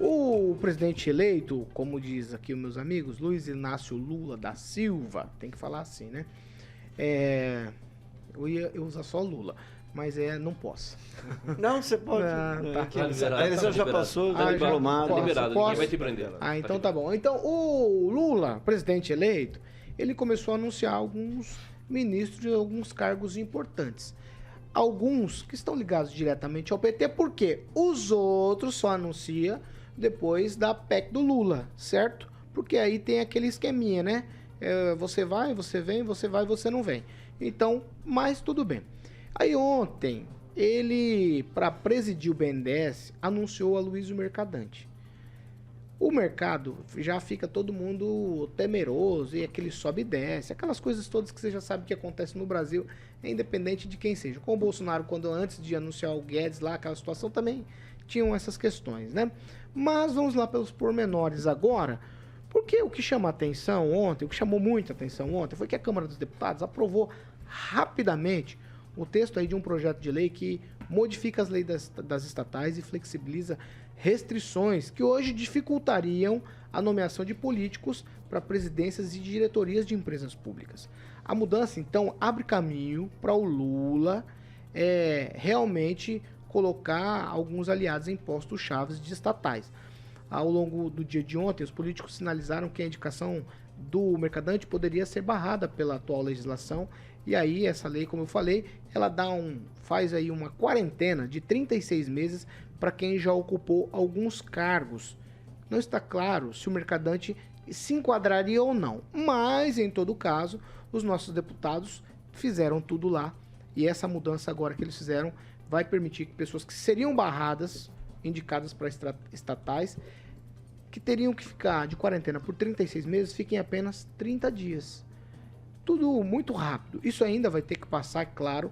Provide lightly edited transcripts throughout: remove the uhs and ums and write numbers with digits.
O presidente eleito, como diz aqui os meus amigos, Luiz Inácio Lula da Silva, tem que falar assim, né? Eu usar só Lula, mas não posso. Não, você pode. Tá. A eleição já passou, já diplomado. Tá liberado, Posso? ninguém vai te prender. Então tá bom. Então o Lula, presidente eleito, ele começou a anunciar alguns ministros de alguns cargos importantes. Alguns que estão ligados diretamente ao PT, porque os outros só anuncia depois da PEC do Lula, certo? Porque aí tem aquele esqueminha, né? Você vai, você vem, você vai, você não vem. Então, mas tudo bem. Aí ontem, ele, para presidir o BNDES, anunciou a Aloysio Mercadante. O mercado já fica todo mundo temeroso, e aquele sobe e desce, aquelas coisas todas que você já sabe que acontecem no Brasil, independente de quem seja. Com o Bolsonaro, quando antes de anunciar o Guedes lá, aquela situação também tinham essas questões, né? Mas vamos lá pelos pormenores agora, porque o que chama atenção ontem, o que chamou muita atenção ontem, foi que a Câmara dos Deputados aprovou rapidamente o texto aí de um projeto de lei que modifica as leis das estatais e flexibiliza restrições que hoje dificultariam a nomeação de políticos para presidências e diretorias de empresas públicas. A mudança, então, abre caminho para o Lula realmente colocar alguns aliados em postos chaves de estatais. Ao longo do dia de ontem, os políticos sinalizaram que a indicação do Mercadante poderia ser barrada pela atual legislação, e aí essa lei, como eu falei, ela faz aí uma quarentena de 36 meses para quem já ocupou alguns cargos. Não está claro se o Mercadante se enquadraria ou não, mas em todo caso, os nossos deputados fizeram tudo lá, e essa mudança agora que eles fizeram vai permitir que pessoas que seriam barradas, indicadas para estatais, que teriam que ficar de quarentena por 36 meses, fiquem apenas 30 dias. Tudo muito rápido. Isso ainda vai ter que passar, é claro,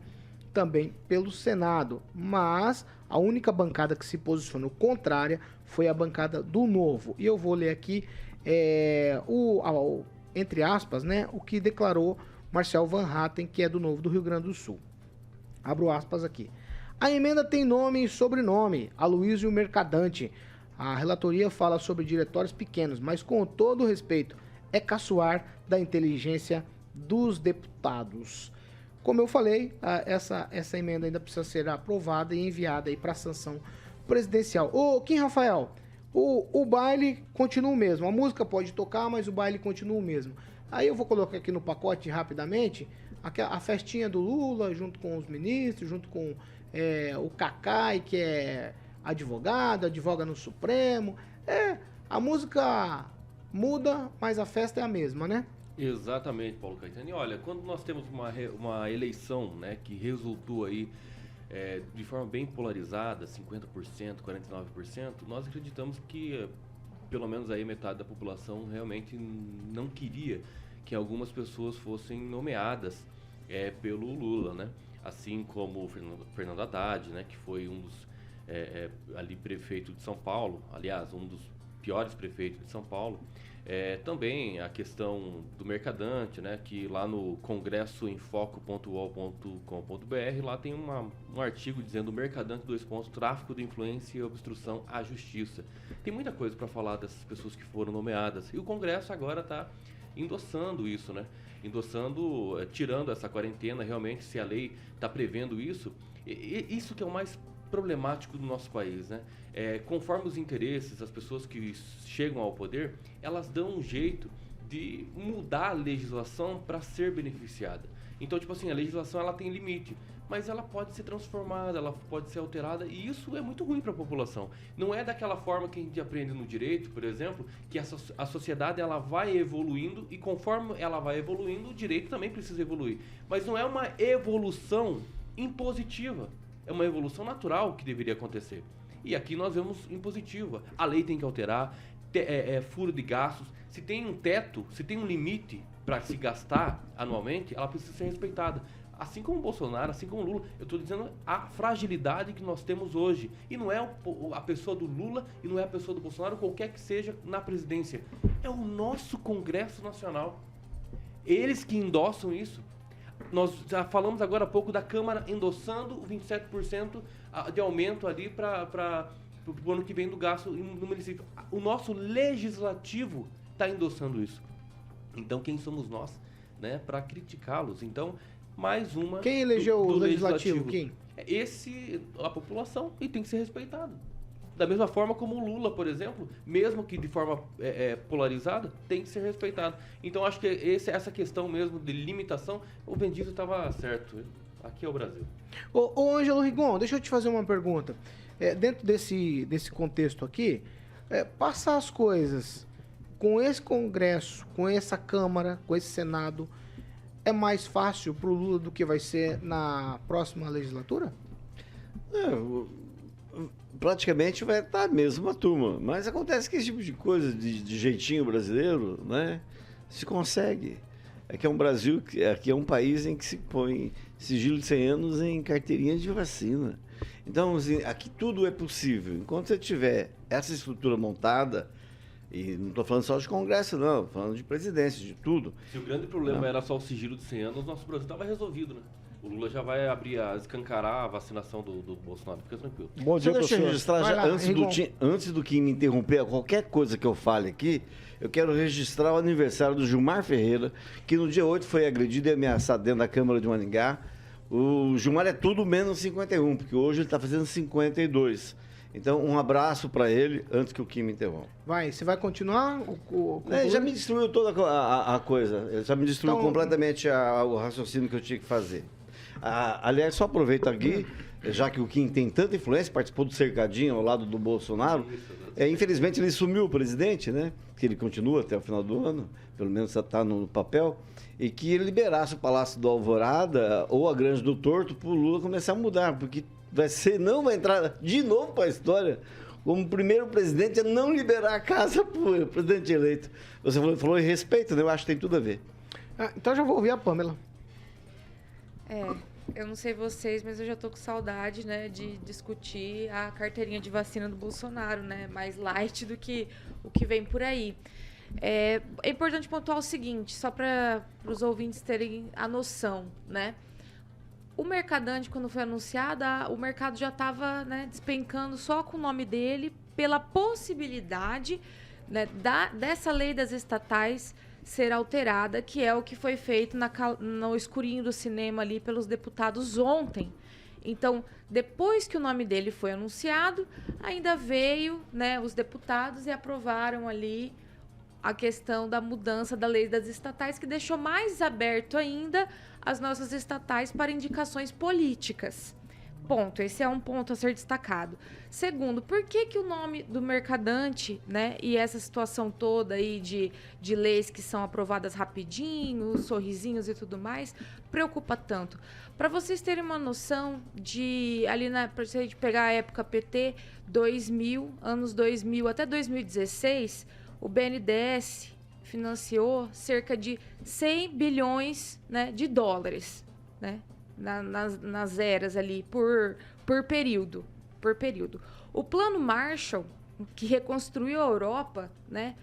também pelo Senado. Mas a única bancada que se posicionou contrária foi a bancada do Novo. E eu vou ler aqui, entre aspas, né, o que declarou Marcel Van Hatten, que é do Novo do Rio Grande do Sul. Abro aspas aqui. A emenda tem nome e sobrenome, Aloysio Mercadante. A relatoria fala sobre diretórios pequenos, mas com todo o respeito, é caçoar da inteligência dos deputados. Como eu falei, essa emenda ainda precisa ser aprovada e enviada aí para sanção presidencial. Ô, Kim Rafael, o baile continua o mesmo. A música pode tocar, mas o baile continua o mesmo. Aí eu vou colocar aqui no pacote rapidamente a festinha do Lula, junto com os ministros, junto com o Cacai, que é advogado, advoga no Supremo. A música muda, mas a festa é a mesma, né? Exatamente, Paulo Caetano. E olha, quando nós temos uma eleição, né, que resultou aí de forma bem polarizada, 50%, 49%, nós acreditamos que pelo menos aí metade da população realmente não queria que algumas pessoas fossem nomeadas pelo Lula, né? Assim como o Fernando Haddad, né, que foi um dos ali prefeito de São Paulo, aliás, um dos piores prefeitos de São Paulo. Também a questão do Mercadante, né, que lá no congressoemfoco.uol.com.br lá tem um artigo dizendo Mercadante, tráfico de influência e obstrução à justiça. Tem muita coisa para falar dessas pessoas que foram nomeadas. E o Congresso agora está endossando isso, né? Tirando essa quarentena, realmente, se a lei está prevendo isso. Isso que é o mais problemático do nosso país, né? Conforme os interesses, as pessoas que chegam ao poder, elas dão um jeito de mudar a legislação para ser beneficiada. Então, tipo assim, a legislação ela tem limite, mas ela pode ser transformada, ela pode ser alterada, e isso é muito ruim para a população. Não é daquela forma que a gente aprende no direito, por exemplo, que a sociedade ela vai evoluindo, e conforme ela vai evoluindo, o direito também precisa evoluir. Mas não é uma evolução impositiva. É uma evolução natural que deveria acontecer. E aqui nós vemos impositiva. A lei tem que alterar, furo de gastos. Se tem um teto, se tem um limite para se gastar anualmente, ela precisa ser respeitada. Assim como o Bolsonaro, assim como o Lula. Eu estou dizendo a fragilidade que nós temos hoje. E não é a pessoa do Lula e não é a pessoa do Bolsonaro, qualquer que seja na presidência. É o nosso Congresso Nacional. Eles que endossam isso. Nós já falamos agora há pouco da Câmara endossando o 27% de aumento ali para pro ano que vem do gasto no município. O nosso legislativo está endossando isso. Então, quem somos nós, né, para criticá-los? Então, mais uma... Quem elegeu o legislativo? Quem? A população, e tem que ser respeitado. Da mesma forma como o Lula, por exemplo, mesmo que de forma polarizada, tem que ser respeitado. Então, acho que essa questão mesmo de limitação, o Bendito estava certo. Aqui é o Brasil. Ô Ângelo Rigon, deixa eu te fazer uma pergunta. Dentro desse contexto aqui, passar as coisas com esse Congresso, com essa Câmara, com esse Senado, é mais fácil para o Lula do que vai ser na próxima legislatura? Praticamente vai estar a mesma turma. Mas acontece que esse tipo de coisa, de jeitinho brasileiro, né, se consegue. Aqui é um Brasil, aqui é um país em que se põe sigilo de 100 anos em carteirinha de vacina. Então, assim, aqui tudo é possível. Enquanto você tiver essa estrutura montada, e não estou falando só de Congresso, não, estou falando de presidência, de tudo. Se o grande problema era só o sigilo de 100 anos, nosso Brasil estava resolvido, né? O Lula já vai escancarar a vacinação do Bolsonaro, fica tranquilo. Bom dia, deixa eu registrar, antes do que me interromper, a qualquer coisa que eu fale aqui, eu quero registrar o aniversário do Gilmar Ferreira, que no dia 8 foi agredido e ameaçado dentro da Câmara de Maringá. O Gilmar é tudo menos 51, porque hoje ele está fazendo 52. Então, um abraço para ele, antes que o Kim me interrompa. Você vai continuar? Ele já me destruiu toda a coisa. Ele já me destruiu completamente o raciocínio que eu tinha que fazer. Aliás, só aproveito aqui, já que o Kim tem tanta influência, participou do cercadinho ao lado do Bolsonaro. Infelizmente, ele sumiu o presidente, né? Que ele continua até o final do ano, pelo menos está no papel. E que ele liberasse o Palácio do Alvorada ou a Grande do Torto para o Lula começar a mudar, porque não vai entrar de novo para a história como o primeiro presidente a não liberar a casa para o presidente eleito. Você falou em respeito, né? Eu acho que tem tudo a ver. Então já vou ouvir a Pamela. Eu não sei vocês, mas eu já tô com saudade, né, de discutir a carteirinha de vacina do Bolsonaro, né? Mais light do que o que vem por aí. É importante pontuar o seguinte, só para os ouvintes terem a noção, né? O Mercadante, quando foi anunciado, o mercado já estava, né, despencando só com o nome dele, pela possibilidade, né, dessa lei das estatais ser alterada, que é o que foi feito no escurinho do cinema ali pelos deputados ontem. Então, depois que o nome dele foi anunciado, ainda veio, né, os deputados e aprovaram ali a questão da mudança da lei das estatais, que deixou mais aberto ainda as nossas estatais para indicações políticas. Ponto. Esse é um ponto a ser destacado. Segundo, por que o nome do Mercadante, né, e essa situação toda aí de leis que são aprovadas rapidinho, sorrisinhos e tudo mais, preocupa tanto? Para vocês terem uma noção para a gente pegar a época PT, 2000, anos 2000 até 2016, o BNDES financiou cerca de 100 bilhões, né, de dólares, né, nas eras ali, por período. O Plano Marshall, que reconstruiu a Europa, né,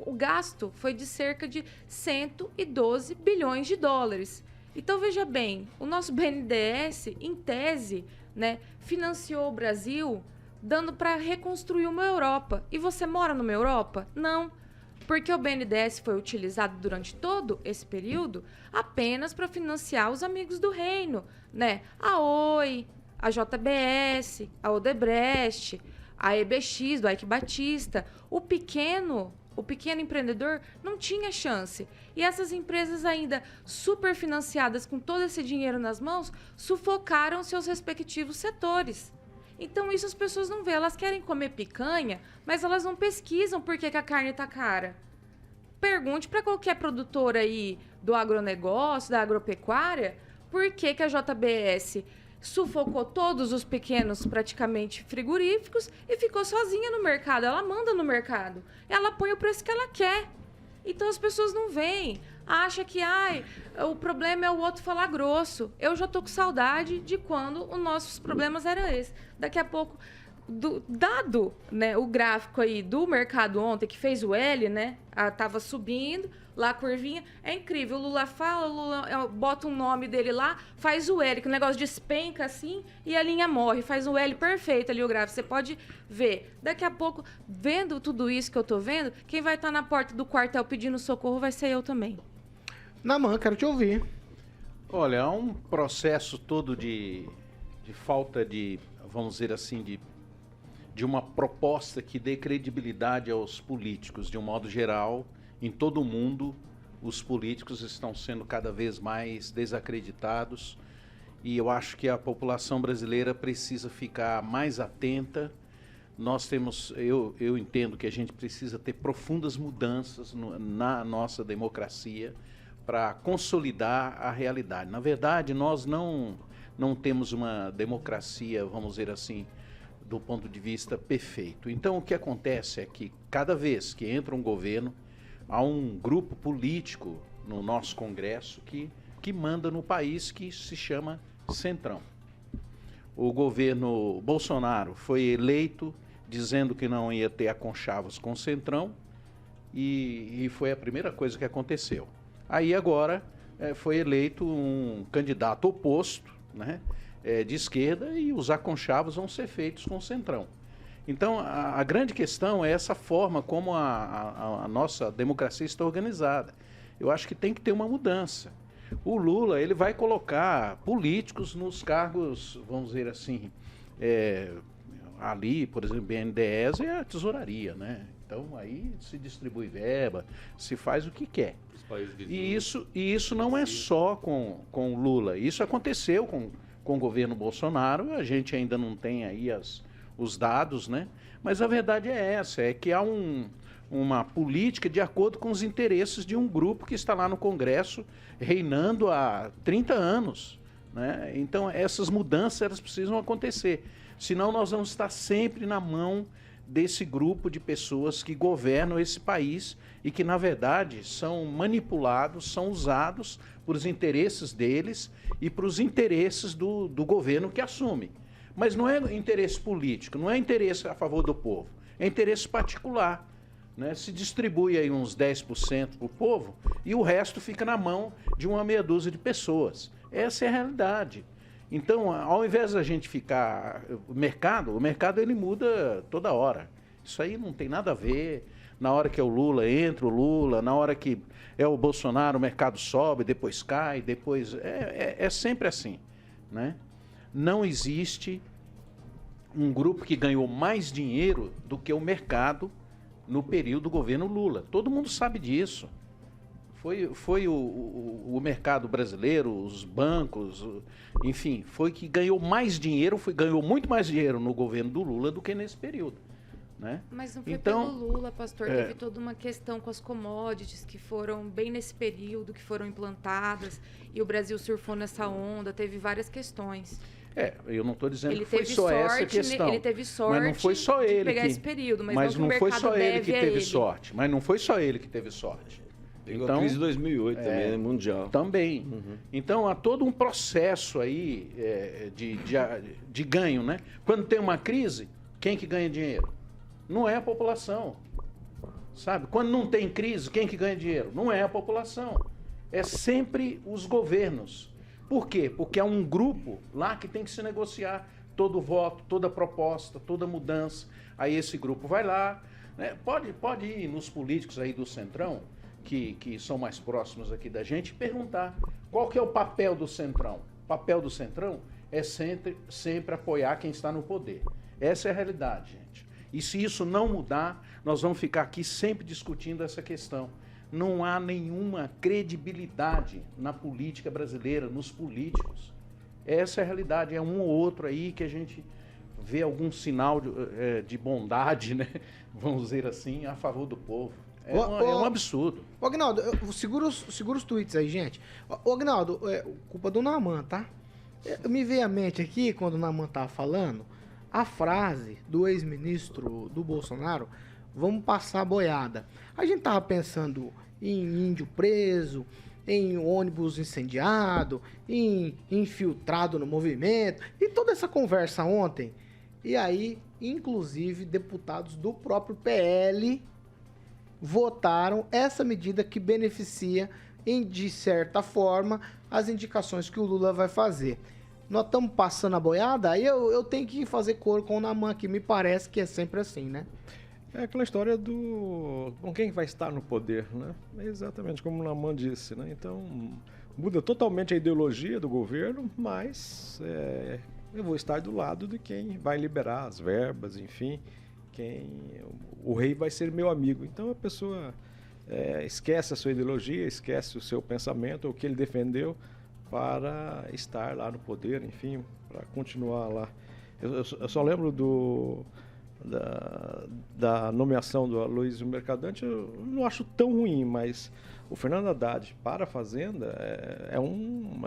o gasto foi de cerca de 112 bilhões de dólares. Então, veja bem, o nosso BNDES, em tese, né, financiou o Brasil dando para reconstruir uma Europa. E você mora numa Europa? Não. Porque o BNDES foi utilizado durante todo esse período apenas para financiar os amigos do reino, né? A Oi, a JBS, a Odebrecht, a EBX, do Eike Batista. O pequeno empreendedor não tinha chance. E essas empresas ainda superfinanciadas com todo esse dinheiro nas mãos, sufocaram seus respectivos setores. Então, isso as pessoas não veem. Elas querem comer picanha, mas elas não pesquisam por que a carne está cara. Pergunte para qualquer produtor aí do agronegócio, da agropecuária, por que a JBS sufocou todos os pequenos, praticamente, frigoríficos e ficou sozinha no mercado. Ela manda no mercado. Ela põe o preço que ela quer. Então, as pessoas não veem. Acha que o problema é o outro falar grosso. Eu já tô com saudade de quando os nossos problemas eram esses. Daqui a pouco, dado, né, o gráfico aí do mercado ontem, que fez o L, né? Tava subindo, lá a curvinha. É incrível. O Lula fala, o Lula bota um nome dele lá, faz o L, que o negócio despenca assim e a linha morre. Faz o L perfeito ali o gráfico. Você pode ver. Daqui a pouco, vendo tudo isso que eu tô vendo, quem vai estar na porta do quartel pedindo socorro vai ser eu também. Naman, quero te ouvir. Olha, há um processo todo de falta de, vamos dizer assim, de uma proposta que dê credibilidade aos políticos, de um modo geral. Em todo o mundo, os políticos estão sendo cada vez mais desacreditados e eu acho que a população brasileira precisa ficar mais atenta. Nós temos, eu entendo que a gente precisa ter profundas mudanças na nossa democracia para consolidar a realidade. Na verdade, nós não temos uma democracia, vamos dizer assim, do ponto de vista perfeito. Então, o que acontece é que cada vez que entra um governo, há um grupo político no nosso Congresso que manda no país, que se chama Centrão. O governo Bolsonaro foi eleito dizendo que não ia ter aconchavos com o Centrão e foi a primeira coisa que aconteceu. Aí agora foi eleito um candidato oposto, né, de esquerda, e os aconchavos vão ser feitos com o Centrão. Então, a grande questão é essa forma como a nossa democracia está organizada. Eu acho que tem que ter uma mudança. O Lula, ele vai colocar políticos nos cargos, vamos dizer assim, ali, por exemplo, BNDES é a tesouraria, né? Então, aí se distribui verba, se faz o que quer. E isso não é só com o Lula. Isso aconteceu com o governo Bolsonaro, a gente ainda não tem aí os dados, né? Mas a verdade é essa, é que há uma política de acordo com os interesses de um grupo que está lá no Congresso reinando há 30 anos, né? Então essas mudanças elas precisam acontecer, senão nós vamos estar sempre na mão desse grupo de pessoas que governam esse país e que, na verdade, são manipulados, são usados por os interesses deles e para os interesses do governo que assume. Mas não é interesse político, não é interesse a favor do povo, é interesse particular, né? Se distribui aí uns 10% para o povo e o resto fica na mão de uma meia dúzia de pessoas. Essa é a realidade. Então, ao invés da gente ficar... O mercado ele muda toda hora. Isso aí não tem nada a ver. Na hora que é o Lula, entra o Lula. Na hora que é o Bolsonaro, o mercado sobe, depois cai, depois... É sempre assim, né? Não existe um grupo que ganhou mais dinheiro do que o mercado no período do governo Lula. Todo mundo sabe disso. Foi o mercado brasileiro, os bancos, enfim, foi que ganhou mais dinheiro, ganhou muito mais dinheiro no governo do Lula do que nesse período, né? Mas não foi pelo Lula, pastor, teve toda uma questão com as commodities que foram bem nesse período, que foram implantadas, e o Brasil surfou nessa onda, teve várias questões. Eu não estou dizendo que foi só essa questão. Ele teve sorte, mas não foi só ele de pegar esse período, mas não foi só ele que teve ele. sorte. Mas não foi só ele que teve sorte. Pegou a crise de 2008 também, né? Mundial. Também. Uhum. Então, há todo um processo aí de ganho, né? Quando tem uma crise, quem que ganha dinheiro? Não é a população, sabe? Quando não tem crise, quem que ganha dinheiro? Não é a população. É sempre os governos. Por quê? Porque há um grupo lá que tem que se negociar todo voto, toda proposta, toda mudança. Aí esse grupo vai lá, né? Pode ir nos políticos aí do Centrão, que são mais próximos aqui da gente, perguntar qual que é o papel do Centrão. O papel do Centrão é sempre apoiar quem está no poder. Essa é a realidade, gente. E se isso não mudar, nós vamos ficar aqui sempre discutindo essa questão. Não há nenhuma credibilidade na política brasileira, nos políticos. Essa é a realidade. É um ou outro aí que a gente vê algum sinal de bondade, né? Vamos dizer assim, a favor do povo. É um absurdo. Ô, Agnaldo, segura os tweets aí, gente. Ô, Agnaldo, culpa do Naman, tá? Me veio à mente aqui, quando o Naman tava falando, a frase do ex-ministro do Bolsonaro, vamos passar a boiada. A gente tava pensando em índio preso, em ônibus incendiado, em infiltrado no movimento, e toda essa conversa ontem, E aí, inclusive, deputados do próprio PL votaram essa medida que beneficia, de certa forma, as indicações que o Lula vai fazer. Nós estamos passando a boiada, aí eu tenho que fazer coro com o Naman aqui, me parece que é sempre assim, né? É aquela história com quem vai estar no poder, né? É exatamente como o Naman disse, né? Então, muda totalmente a ideologia do governo, mas eu vou estar do lado de quem vai liberar as verbas, enfim, o rei vai ser meu amigo. Então a pessoa esquece a sua ideologia, esquece o seu pensamento, o que ele defendeu, para estar lá no poder, enfim, para continuar lá. Eu só lembro da nomeação do Aloysio Mercadante, eu não acho tão ruim, mas o Fernando Haddad para a Fazenda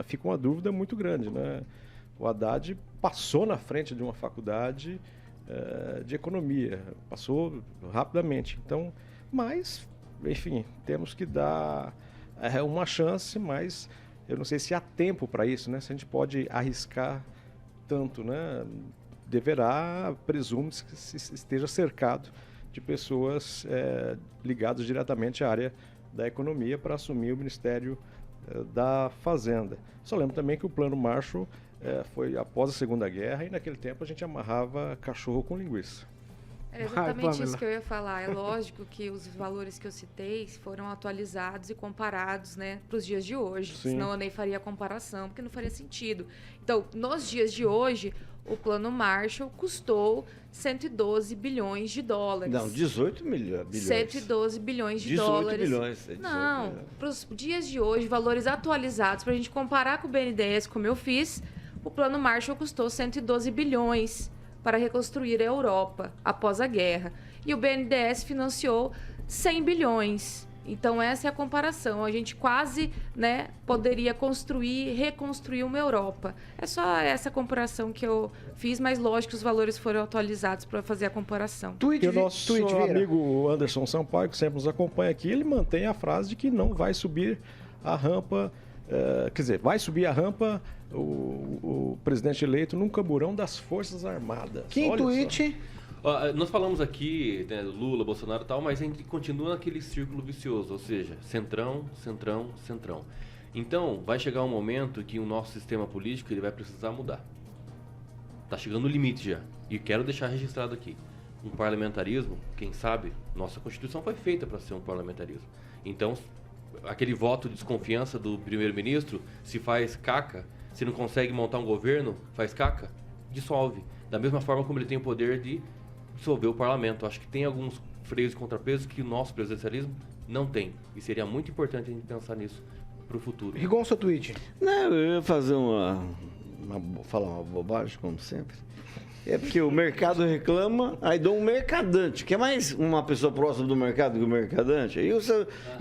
fica uma dúvida muito grande, né? O Haddad passou na frente de uma faculdade de economia, passou rapidamente. Então, mas, enfim, temos que dar uma chance, mas eu não sei se há tempo para isso, né? Se a gente pode arriscar tanto, né? Presume-se que se esteja cercado de pessoas ligadas diretamente à área da economia para assumir o Ministério da Fazenda. Só lembro também que o Plano Marshall foi após a Segunda Guerra e naquele tempo a gente amarrava cachorro com linguiça. É exatamente isso que eu ia falar. É lógico que os valores que eu citei foram atualizados e comparados, né, para os dias de hoje. Sim. Senão eu nem faria comparação, porque não faria sentido. Então, nos dias de hoje, o Plano Marshall custou 112 bilhões de dólares. Não, 18 bilhões. 112 bilhões de 18 dólares. Bilhões. 18 não, bilhões. Para os dias de hoje, valores atualizados, para a gente comparar com o BNDES, como eu fiz, o Plano Marshall custou 112 bilhões para reconstruir a Europa após a guerra. E o BNDES financiou 100 bilhões. Então, essa é a comparação. A gente quase, né, poderia reconstruir uma Europa. É só essa comparação que eu fiz, mas lógico que os valores foram atualizados para fazer a comparação. E o nosso amigo Anderson Sampaio, que sempre nos acompanha aqui, ele mantém a frase de que não vai subir a rampa, quer dizer, vai subir a rampa o presidente eleito num camburão das Forças Armadas. Que tweet? Nós falamos aqui, né, Lula, Bolsonaro e tal, mas a gente continua naquele círculo vicioso, ou seja, centrão, centrão, centrão. Então, vai chegar um momento que o nosso sistema político ele vai precisar mudar. Está chegando no limite já. E quero deixar registrado aqui. Um parlamentarismo, quem sabe, nossa Constituição foi feita para ser um parlamentarismo. Então, aquele voto de desconfiança do primeiro-ministro, se faz caca, se não consegue montar um governo, faz caca, dissolve. Da mesma forma como ele tem o poder de dissolver o parlamento. Acho que tem alguns freios e contrapesos que o nosso presidencialismo não tem. E seria muito importante a gente pensar nisso para o futuro. Rigon, seu tweet. Não, eu ia fazer falar uma bobagem, como sempre. É porque o mercado reclama, aí dá um mercadante, que é mais uma pessoa próxima do mercado que o mercadante. E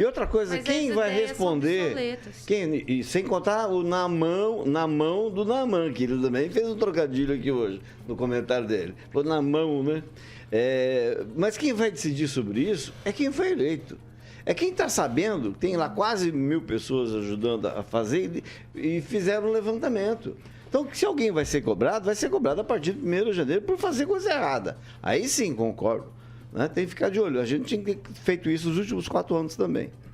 outra coisa, mas quem vai responder? E sem contar na mão do Naman, que ele também fez um trocadilho aqui hoje, no comentário dele. Falou na mão, né? Mas quem vai decidir sobre isso é quem foi eleito. É quem está sabendo, tem lá quase 1.000 pessoas ajudando a fazer e fizeram um levantamento. Então, se alguém vai ser cobrado a partir do 1º de janeiro por fazer coisa errada. Aí sim, concordo. Né? Tem que ficar de olho. A gente tinha feito isso nos últimos 4 anos também.